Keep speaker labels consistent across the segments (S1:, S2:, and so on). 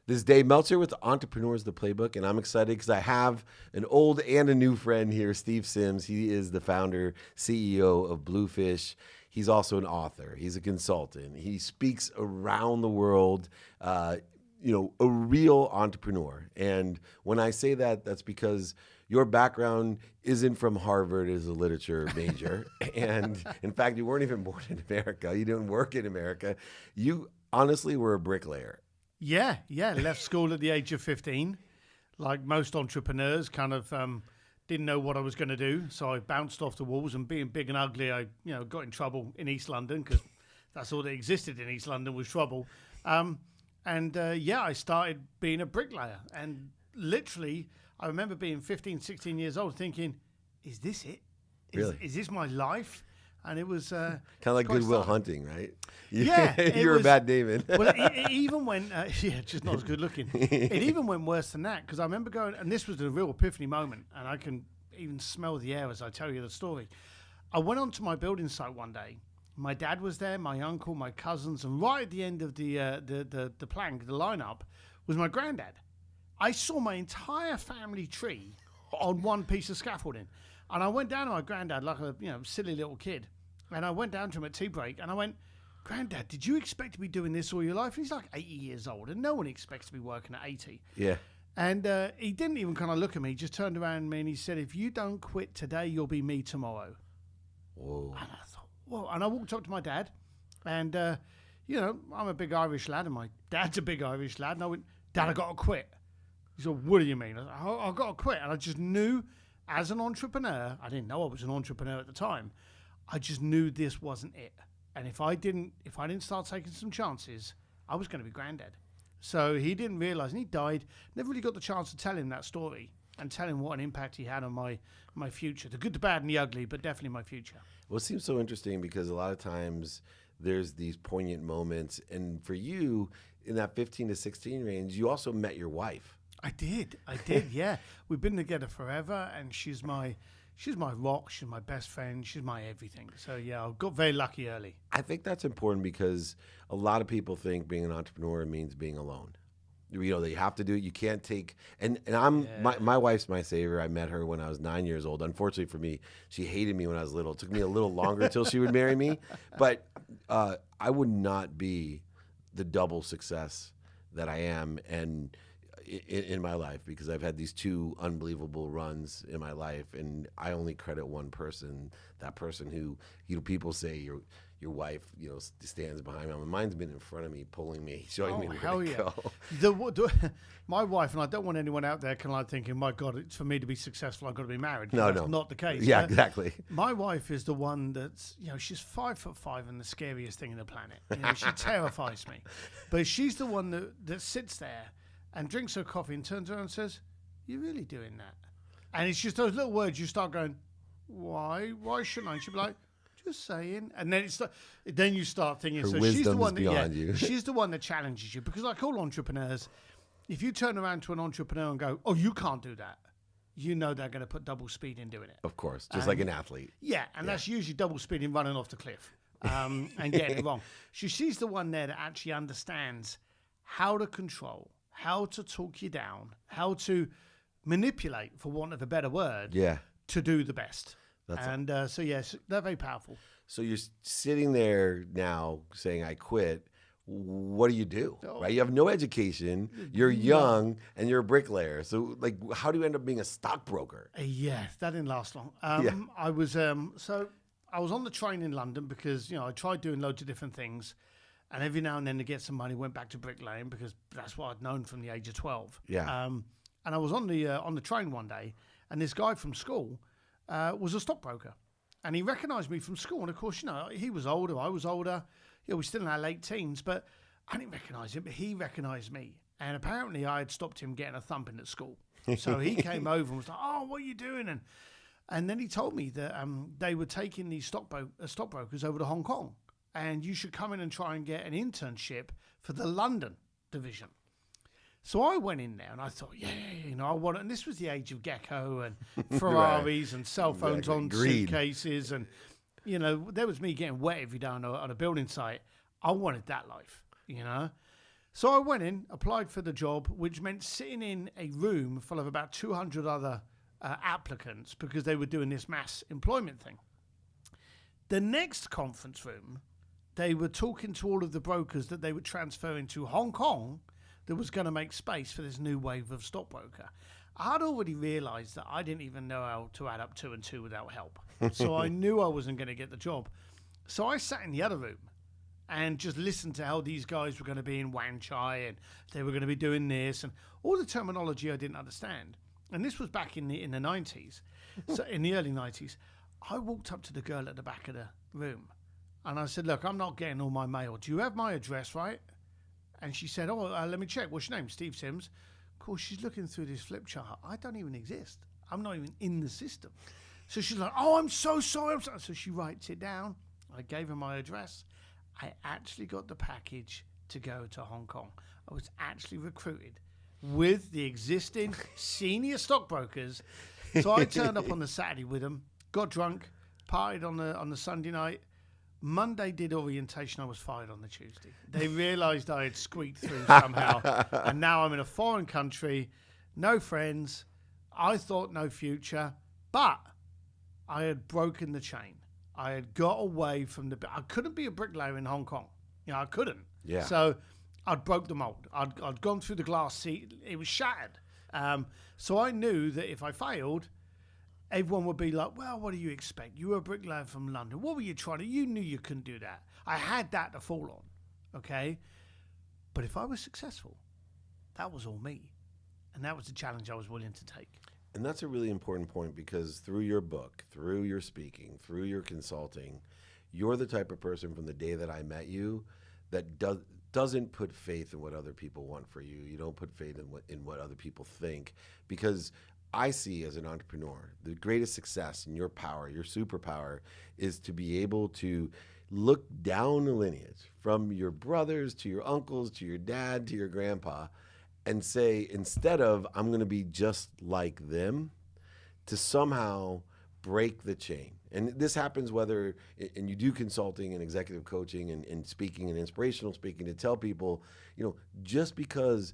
S1: This is Dave Meltzer with Entrepreneurs, the Playbook, and I'm excited because I have an old and a new friend here, Steve Sims. He is the founder, CEO of Bluefish. He's also an author. He's a consultant. He speaks around the world, a real entrepreneur. And when I say that, that's because your background isn't from Harvard as a literature major. And in fact, you weren't even born in America. You didn't work in America. You honestly were a bricklayer.
S2: Yeah. Left school at the age of 15. Like most entrepreneurs, kind of didn't know what I was going to do. So I bounced off the walls, and being big and ugly, I got in trouble in East London because that's all that existed in East London was trouble. I started being a bricklayer. And literally, I remember being 15, 16 years old thinking, is this it?
S1: Really?
S2: Is this my life? And it was
S1: kind of like Good Will Hunting, right?
S2: Yeah,
S1: you were Matt Damon.
S2: Well, it even went, just not as good looking. It even went worse than that because I remember going, and this was the real epiphany moment, and I can even smell the air as I tell you the story. I went onto my building site one day. My dad was there, my uncle, my cousins, and right at the end of the plank, the lineup, was my granddad. I saw my entire family tree on one piece of scaffolding. And I went down to my granddad like a silly little kid. And I went down to him at tea break and I went, Granddad, did you expect to be doing this all your life? And he's like 80 years old and no one expects to be working at 80.
S1: Yeah.
S2: And he didn't even kind of look at me. He just turned around at me and he said, if you don't quit today, you'll be me tomorrow.
S1: Whoa.
S2: And I thought, whoa. And I walked up to my dad and, I'm a big Irish lad and my dad's a big Irish lad. And I went, Dad, I got to quit. He said, what do you mean? I said, I got to quit. And I just knew as an entrepreneur, I didn't know I was an entrepreneur at the time. I just knew this wasn't it. And if I didn't start taking some chances, I was going to be granddad. So he didn't realize, and he died. Never really got the chance to tell him that story and tell him what an impact he had on my future. The good, the bad, and the ugly, but definitely my future.
S1: Well, it seems so interesting because a lot of times there's these poignant moments. And for you, in that 15 to 16 range, you also met your wife.
S2: I did, yeah. We've been together forever, and she's my rock, she's my best friend, she's my everything. So, yeah, I got very lucky early.
S1: I think that's important because a lot of people think being an entrepreneur means being alone. That you have to do it. You can't take, my wife's my savior. I met her when I was 9 years old. Unfortunately for me, she hated me when I was little. It took me a little longer until she would marry me. But I would not be the double success that I am in my life because I've had these two unbelievable runs in my life, and I only credit one person. That person who people say your wife stands behind me. Mine's been in front of me, pulling me, showing me where to go.
S2: My wife, and I don't want anyone out there kind of thinking, my God, it's for me to be successful, I've got to be married.
S1: No,
S2: That's not the case.
S1: Yeah, exactly.
S2: My wife is the one that's, she's 5'5" and the scariest thing on the planet. She terrifies me. But she's the one that sits there and drinks her coffee and turns around and says, you're really doing that? And it's just those little words you start going, why? Why shouldn't I? And she'll be like, just saying. And then you start thinking,
S1: her
S2: so
S1: wisdom
S2: she's the one
S1: is beyond you.
S2: She's the one that challenges you. Because like all entrepreneurs, if you turn around to an entrepreneur and go, oh, you can't do that, they're going to put double speed in doing it.
S1: Of course, just like an athlete.
S2: Yeah, and that's usually double speed in running off the cliff and getting it wrong. She's the one there that actually understands how to control, how to talk you down, how to manipulate, for want of a better word, to do the best. Yes, they're very powerful.
S1: So you're sitting there now saying, I quit. What do you do? Right? You have no education, you're young, and you're a bricklayer. So, how do you end up being a stockbroker?
S2: Yeah, that didn't last long. I was on the train in London because, I tried doing loads of different things. And every now and then to get some money, went back to bricklaying because that's what I'd known from the age of 12.
S1: Yeah.
S2: And I was on the train one day, and this guy from school was a stockbroker, and he recognised me from school. And of course, he was older, I was older. We're still in our late teens, but I didn't recognise him. But he recognised me, and apparently I had stopped him getting a thumping at school. So he came over and was like, "Oh, what are you doing?" And then he told me that they were taking these stockbrokers over to Hong Kong. And you should come in and try and get an internship for the London division. So I went in there and I thought, I want it. And this was the age of Gecko and Ferraris and cell phones on suitcases. And, there was me getting wet every day on a building site. I wanted that life, So I went in, applied for the job, which meant sitting in a room full of about 200 other applicants because they were doing this mass employment thing. The next conference room, they were talking to all of the brokers that they were transferring to Hong Kong that was going to make space for this new wave of stockbroker. I'd already realised that I didn't even know how to add up 2 and 2 without help. So I knew I wasn't going to get the job. So I sat in the other room and just listened to how these guys were going to be in Wan Chai and they were going to be doing this and all the terminology I didn't understand. And this was back in the 90s, so in the early 90s. I walked up to the girl at the back of the room and I said, look, I'm not getting all my mail. Do you have my address, right? And she said, let me check. What's your name? Steve Sims. Of course, she's looking through this flip chart. I don't even exist. I'm not even in the system. So she's like, oh, I'm so sorry. So she writes it down. I gave her my address. I actually got the package to go to Hong Kong. I was actually recruited with the existing senior stockbrokers. So I turned up on the Saturday with them, got drunk, partied on the Sunday night. Monday did orientation. I was fired on the Tuesday. They realised I had squeaked through somehow. And now I'm in a foreign country, no friends. I thought no future. But I had broken the chain. I had got away from I couldn't be a bricklayer in Hong Kong. I couldn't.
S1: Yeah.
S2: So I'd broke the mold. I'd gone through the glass seat. It was shattered. So I knew that if I failed, everyone would be like, well, what do you expect? You were a bricklayer from London. What were you trying to... You knew you couldn't do that. I had that to fall on, okay? But if I was successful, that was all me. And that was the challenge I was willing to take.
S1: And that's a really important point because through your book, through your speaking, through your consulting, you're the type of person from the day that I met you that doesn't put faith in what other people want for you. You don't put faith in what other people think, because I see as an entrepreneur, the greatest success in your power, your superpower, is to be able to look down the lineage from your brothers to your uncles to your dad to your grandpa and say, instead of I'm going to be just like them, to somehow break the chain. And this happens whether, and you do consulting and executive coaching and speaking and inspirational speaking, to tell people, just because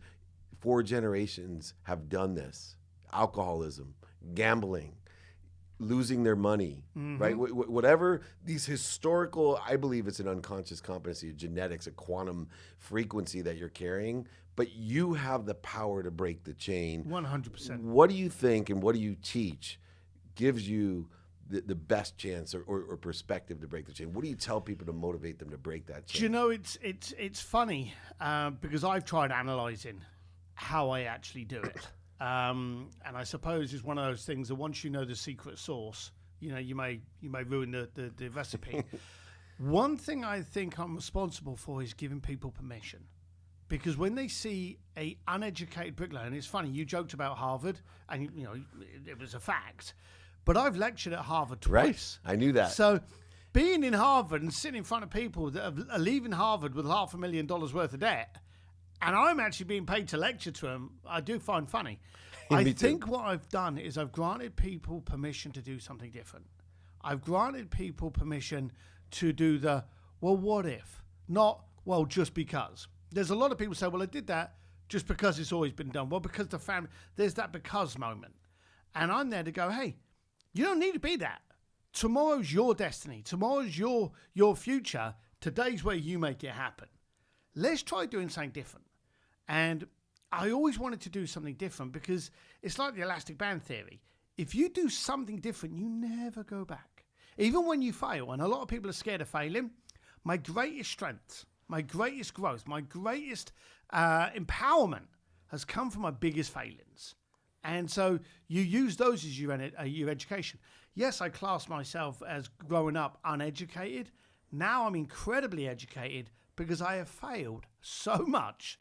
S1: 4 generations have done this, alcoholism, gambling, losing their money, right? Whatever these historical, I believe it's an unconscious competency, a genetics, a quantum frequency that you're carrying, but you have the power to break the chain.
S2: 100%. What
S1: do you think and what do you teach gives you the best chance or perspective to break the chain? What do you tell people to motivate them to break that chain?
S2: Do you know, it's funny because I've tried analyzing how I actually do it. And I suppose it's one of those things that once you know the secret sauce, you may ruin the recipe. One thing I think I'm responsible for is giving people permission. Because when they see a uneducated bricklayer, and it's funny, you joked about Harvard, and it was a fact, but I've lectured at Harvard twice.
S1: Right, I knew that.
S2: So being in Harvard and sitting in front of people that are leaving Harvard with $500,000 worth of debt, and I'm actually being paid to lecture to them, I do find funny. I think what I've done is I've granted people permission to do something different. I've granted people permission to do the, well, what if? Not, well, just because. There's a lot of people say, well, I did that just because it's always been done. Well, because the family, there's that because moment. And I'm there to go, hey, you don't need to be that. Tomorrow's your destiny. Tomorrow's your future. Today's where you make it happen. Let's try doing something different. And I always wanted to do something different because it's like the elastic band theory. If you do something different, you never go back. Even when you fail, and a lot of people are scared of failing, my greatest strength, my greatest growth, my greatest empowerment has come from my biggest failings. And so you use those as your education. Yes, I class myself as growing up uneducated. Now I'm incredibly educated because I have failed so much.